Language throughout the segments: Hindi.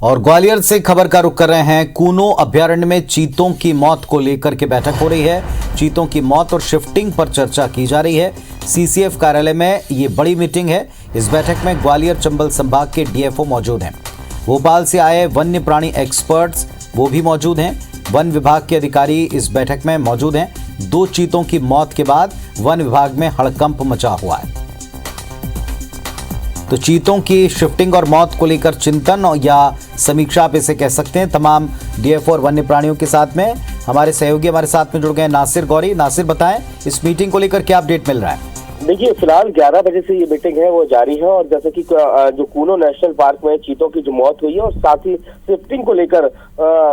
और ग्वालियर से खबर का रुख कर रहे हैं। कूनो अभ्यारण्य में चीतों की मौत को लेकर के बैठक हो रही है। चीतों की मौत और शिफ्टिंग पर चर्चा की जा रही है। सीसीएफ कार्यालय में ये बड़ी मीटिंग है। इस बैठक में ग्वालियर चंबल संभाग के डीएफओ मौजूद हैं। भोपाल से आए वन्य प्राणी एक्सपर्ट्स वो भी मौजूद हैं। वन विभाग के अधिकारी इस बैठक में मौजूद हैं। 2 चीतों की मौत के बाद वन विभाग में हड़कंप मचा हुआ है। तो चीतों की शिफ्टिंग और मौत को लेकर चिंतन या समीक्षा आप इसे कह सकते हैं। तमाम डीएफओ और वन्य प्राणियों के साथ में हमारे सहयोगी हमारे साथ में जुड़ गए नासिर गौरी। नासिर, बताएं इस मीटिंग को लेकर क्या अपडेट मिल रहा है? देखिए, फिलहाल 11 बजे से ये मीटिंग है वो जारी है। और जैसे कि जो कूनो नेशनल पार्क में चीतों की जो मौत हुई है और साथ ही शिफ्टिंग को लेकर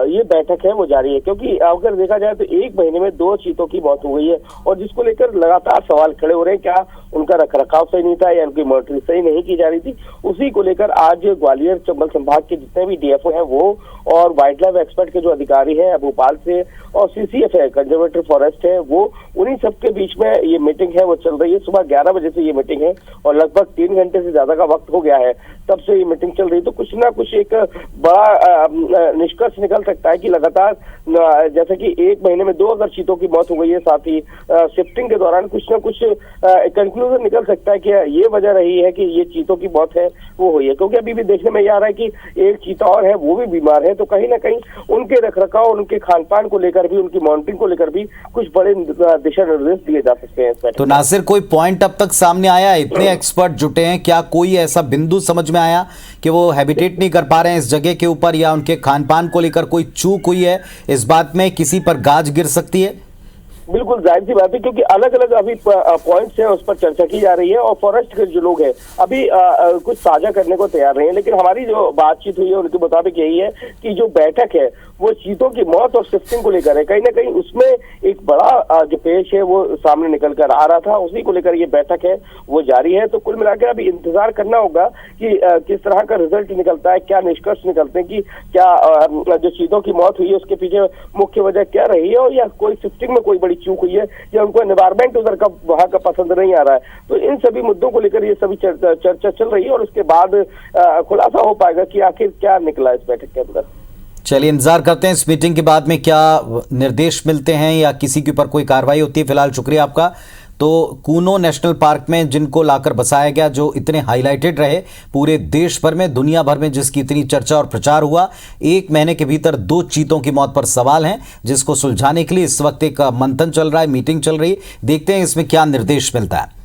ये बैठक है वो जारी है, क्योंकि अगर देखा जाए तो 1 महीने में 2 चीतों की मौत हो गई है और जिसको लेकर लगातार सवाल खड़े हो रहे हैं। क्या उनका रखरखाव सही नहीं था या उनकी मॉनिटरिंग सही नहीं की जा रही थी? उसी को लेकर आज ग्वालियर चंबल संभाग के जितने भी डीएफओ हैं वो और वाइल्ड लाइफ एक्सपर्ट के जो अधिकारी हैं भोपाल से और सीसीएफ है कंजर्वेटरी फॉरेस्ट है वो उन्हीं सबके बीच में ये मीटिंग है वो चल रही है। सुबह 11 बजे से ये मीटिंग है और लगभग 3 घंटे से ज्यादा का वक्त हो गया है तब से ये मीटिंग चल रही है। तो कुछ ना कुछ एक बड़ा निष्कर्ष निकल सकता है कि लगातार जैसे कि 1 महीने में 2 अगर चीतों की मौत हो गई है, साथ ही शिफ्टिंग के दौरान कुछ ना कुछ कंक्लूजन निकल सकता है कि ये वजह रही है कि ये चीतों की मौत है वो हुई है। क्योंकि अभी भी देखने में ये आ रहा है कि एक चीता और है वो भी बीमार है, तो कहीं ना कहीं उनके रखरखाव और उनके खान पान को लेकर भी उनकी मॉनिटरिंग को लेकर भी कुछ बड़े दिशा निर्देश दिए जा सकते हैं। तो नासिर, कोई पॉइंट अब तक सामने आया? इतने एक्सपर्ट जुटे हैं, क्या कोई ऐसा बिंदु समझ में आया कि वो हैबिटेट नहीं कर पा रहे हैं इस जगह के ऊपर या उनके खान पान को लेकर कोई चूक हुई है? इस बात में किसी पर गाज गिर सकती है? बिल्कुल जाहिर सी बात है, क्योंकि अलग अलग अभी पॉइंट्स हैं उस पर चर्चा की जा रही है और फॉरेस्ट के जो लोग हैं अभी कुछ साझा करने को तैयार नहीं है। लेकिन हमारी जो बातचीत हुई है उनके मुताबिक यही है कि जो बैठक है वो चीतों की मौत और शिफ्टिंग को लेकर है। कहीं ना कहीं उसमें एक बड़ा जो पेश है वो सामने निकल कर आ रहा था, उसी को लेकर ये बैठक है वो जारी है। तो कुल मिलाकर अभी इंतजार करना होगा कि किस तरह का रिजल्ट निकलता है, क्या निष्कर्ष निकलते हैं कि क्या जो चीतों की मौत हुई है उसके पीछे मुख्य वजह क्या रही है और या कोई शिफ्टिंग में कोई बड़ी चूक हुई है या उनको एनवायरमेंट उधर का वहां का पसंद नहीं आ रहा है। तो इन सभी मुद्दों को लेकर ये सभी चर्चा चल रही है और उसके बाद खुलासा हो पाएगा कि आखिर क्या निकला इस बैठक के अंदर। चलिए, इंतजार करते हैं इस मीटिंग के बाद में क्या निर्देश मिलते हैं या किसी के ऊपर कोई कार्रवाई होती है। फिलहाल शुक्रिया आपका। तो कूनो नेशनल पार्क में जिनको लाकर बसाया गया, जो इतने हाईलाइटेड रहे पूरे देश भर में, दुनिया भर में, जिसकी इतनी चर्चा और प्रचार हुआ, 1 महीने के भीतर 2 चीतों की मौत पर सवाल हैं, जिसको सुलझाने के लिए इस वक्त एक मंथन चल रहा है, मीटिंग चल रही है। देखते हैं इसमें क्या निर्देश मिलता है।